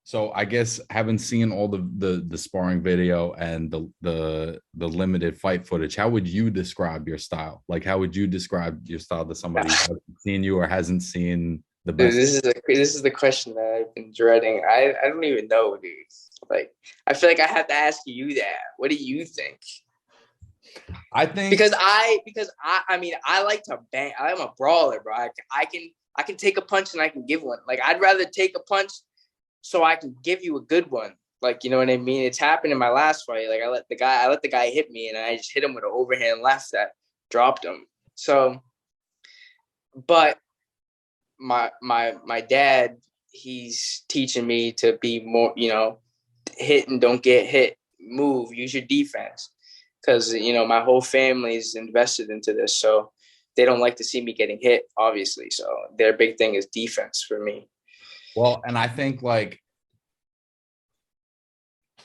So I guess having seen all the sparring video and the limited fight footage, how would you describe your style? Like, how would you describe your style to somebody who hasn't seen you or hasn't seen the Dude, best? this is the question that I've been dreading. I don't even know, dude. Like, I feel like I have to ask you that. What do you think? I think Because I mean I like to bang. I'm a brawler, bro. I can take a punch and I can give one. Like I'd rather take a punch so I can give you a good one. Like, you know what I mean? It's happened in my last fight. Like I let the guy hit me and I just hit him with an overhand left that dropped him. So, but my dad, he's teaching me to be more, hit and don't get hit. Move, use your defense. Because, my whole family is invested into this. So they don't like to see me getting hit, obviously. So their big thing is defense for me. well, and I think like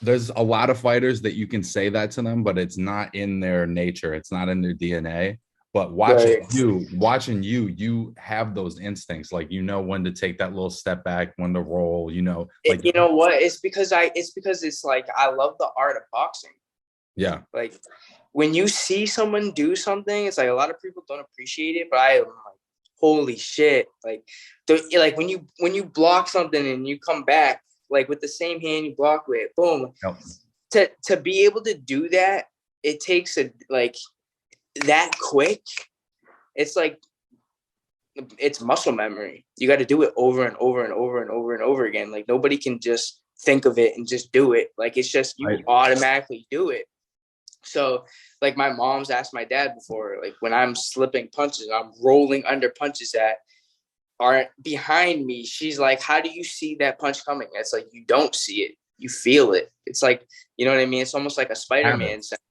there's a lot of fighters that you can say that to them, but it's not in their nature. It's not in their DNA. But Right. watching you have those instincts. Like, you know, when to take that little step back, when to roll, like, You know what? It's because it's like I love the art of boxing. yeah, Like when you see someone do something, it's like a lot of people don't appreciate it, but I am like, holy shit! Like when you block something and you come back like with the same hand you block with, boom. yep, To be able to do that, it takes a like that quick. It's like it's muscle memory. You got to do it over and over and over and over and over again. Like nobody can just think of it and just do it. Like it's just you right. automatically do it. So like my mom's asked my dad before, like when I'm slipping punches, I'm rolling under punches that aren't behind me. She's like, how do you see that punch coming? It's like, you don't see it. You feel it. It's like, you know what I mean? It's almost like a Spider-Man Habits. sense.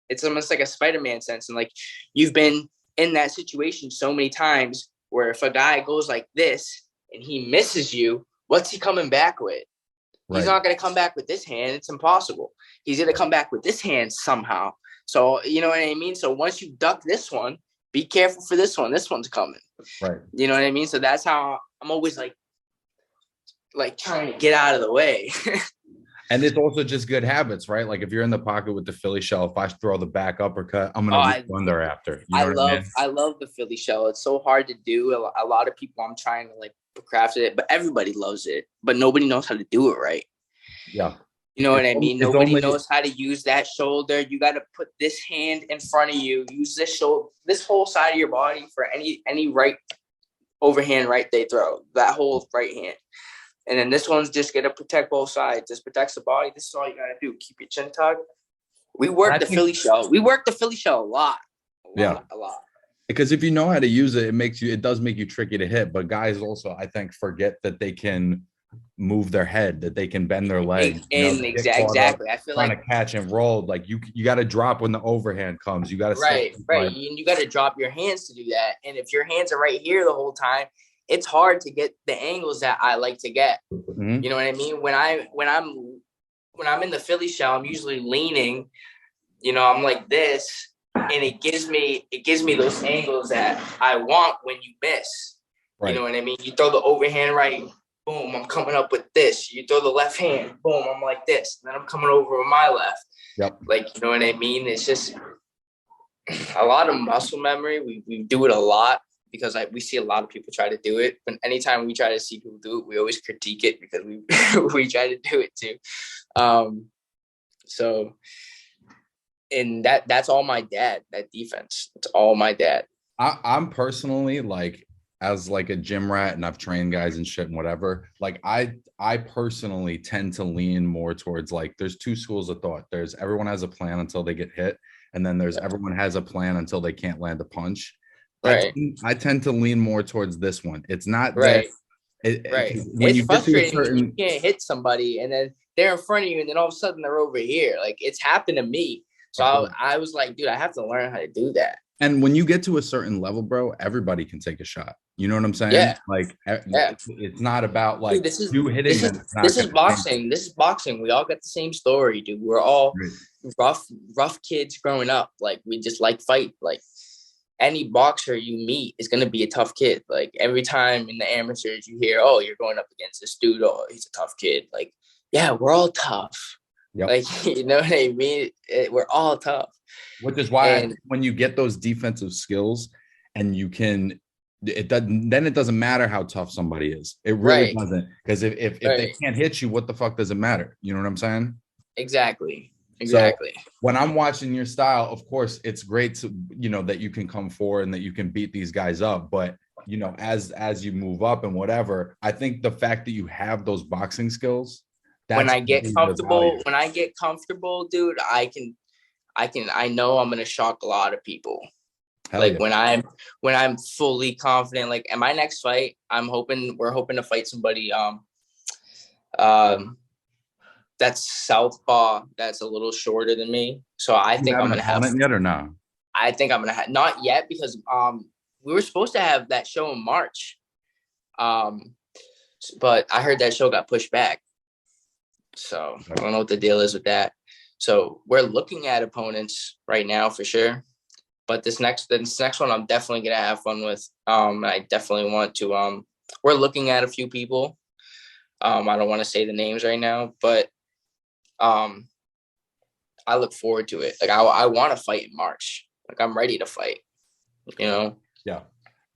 It's almost like a Spider-Man sense. And like, you've been in that situation so many times where if a guy goes like this and he misses you, what's he coming back with? He's Right. not going to come back with this hand. It's impossible. He's going to come back with this hand somehow. So, you know what I mean? So once you duck this one, be careful for this one. This one's coming. Right. You know what I mean? So that's how I'm always like trying to get out of the way. And it's also just good habits, right? Like if you're in the pocket with the Philly shell, if I throw the back uppercut, I'm Oh, gonna reach under after. You know what I mean? I love the Philly shell. It's so hard to do. A lot of people I'm trying to like procrastinate it, but everybody loves it. But nobody knows how to do it right. Yeah. You know what I mean? It's Nobody only knows how to use that shoulder. You got to put this hand in front of you. Use this shoulder, this whole side of your body for any right overhand right they throw. That whole right hand. And then this one's just going to protect both sides. This protects the body. This is all you got to do. Keep your chin tucked. We work I the think Philly shell. We work the Philly shell a lot. yeah. A lot. Because if you know how to use it, it does make you tricky to hit. But guys also, I think, forget that they can move their head, that they can bend their legs. And They get caught up exactly. I feel trying like to catch and roll. Like you got to drop when the overhand comes. You got to stay right. like You got to drop your hands to do that. And if your hands are right here the whole time, it's hard to get the angles that I like to get. mhm. You know what I mean? When I'm in the Philly shell, I'm usually leaning. I'm like this, and it gives me those angles that I want when you miss. You know Right. what I mean? You throw the overhand right, boom, I'm coming up with this. You throw the left hand, boom, I'm like this. And then I'm coming over with my left. Yep. Like, you know what I mean? It's just a lot of muscle memory. We do it a lot because we see a lot of people try to do it. But anytime we try to see people do it, we always critique it because we we try to do it too. So and that's all my dad, that defense. It's all my dad. I'm personally like as like a gym rat and I've trained guys and shit and whatever. Like I personally tend to lean more towards like there's two schools of thought. There's everyone has a plan until they get hit, and then there's everyone has a plan until they can't land a punch. Right. I tend to lean more towards this one. It's not that Right. Right. when It's you get to a frustrating when you certain can't hit somebody and then they're in front of you and then all of a sudden they're over here. Like it's happened to me. So I was like, dude, I have to learn how to do that. and when you get to a certain level, bro, everybody can take a shot. You know what I'm saying? Yeah. Like Yeah. it's not about Dude, like you hitting them. It's not this is gonna change. boxing. This is boxing. We all got the same story, dude. We're all Right. rough kids growing up. Like we just like fight. Like any boxer you meet is going to be a tough kid. Like every time in the amateurs you hear, oh, you're going up against this dude. Oh, he's a tough kid. Like, yeah, we're all tough. Yep. Like, you know what I mean? We're all tough. Which is why And when you get those defensive skills and you can, it doesn't, then it doesn't matter how tough somebody is. It really right, doesn't. Because if they right. can't hit you, what the fuck does it matter? You know what I'm saying? Exactly. So Exactly. when I'm watching your style, of course, it's great to, that you can come forward and that you can beat these guys up. But, as you move up and whatever, I think the fact that you have those boxing skills, When that's I get the comfortable, value. dude, I know I'm gonna shock a lot of people. Hell Like yeah. when I'm fully confident. Like in my next fight, we're hoping to fight somebody um that's southpaw, that's a little shorter than me. So I You think have I'm an gonna have opponent yet or no? I think I'm gonna have not yet because we were supposed to have that show in March. Um but I heard that show got pushed back. So I don't know what the deal is with that. So we're looking at opponents right now for sure. But this next one I'm definitely gonna have fun with. I definitely want to we're looking at a few people. I don't want to say the names right now, but um I look forward to it. Like I want to fight in March. Like I'm ready to fight, you know. Yeah.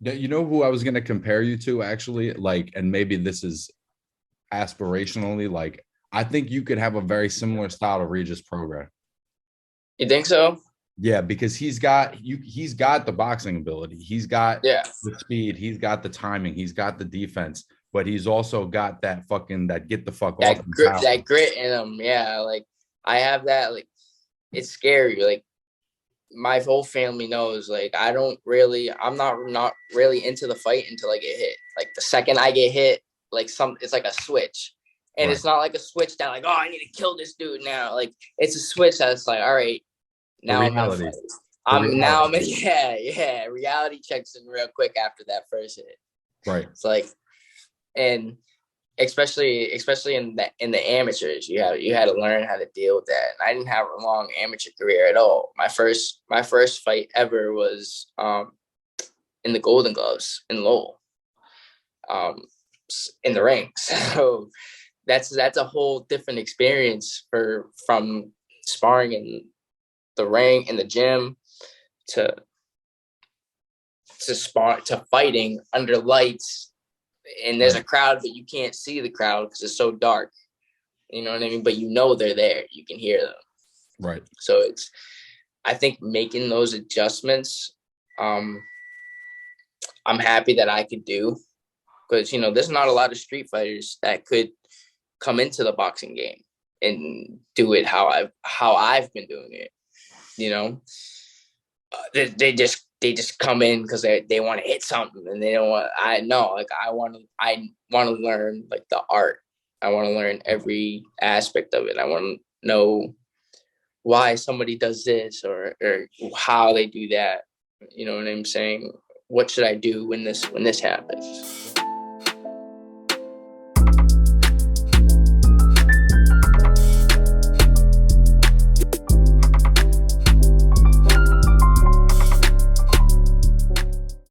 You know who I was going to compare you to actually, like, and maybe this is aspirationally, like, I think you could have a very similar style to Regis Prograis. You think so? Yeah, because he's got the boxing ability. He's got Yeah. the speed, he's got the timing, he's got the defense, but he's also got that get the fuck off mentality. That grit in them. Yeah, like I have that. Like it's scary. Like my whole family knows. Like I'm not really into the fight until I get hit. Like the second I get hit, it's like a switch. And Right. it's not like a switch down, like, oh, I need to kill this dude now. Like it's a switch that's like, all right, The now I'm gonna reality. fight. The I'm now reality. I'm yeah. Reality checks in real quick after that first hit. Right. It's like, and especially in the amateurs, you had to learn how to deal with that. And I didn't have a long amateur career at all. My first fight ever was in the Golden Gloves in Lowell, um, in the ring. So that's a whole different experience from sparring in the ring in the gym to to fighting under lights, and there's Right. a crowd but you can't see the crowd because it's so dark. You know what I mean? But you know they're there. You can hear them. Right. So I think making those adjustments, um, I'm happy that I could do, because there's not a lot of street fighters that could come into the boxing game and do it how I've been doing it. You know, they just come in because they want to hit something, and they don't want. I know, like I want to learn like the art. I want to learn every aspect of it. I want to know why somebody does this or how they do that. You know what I'm saying? What should I do when this happens?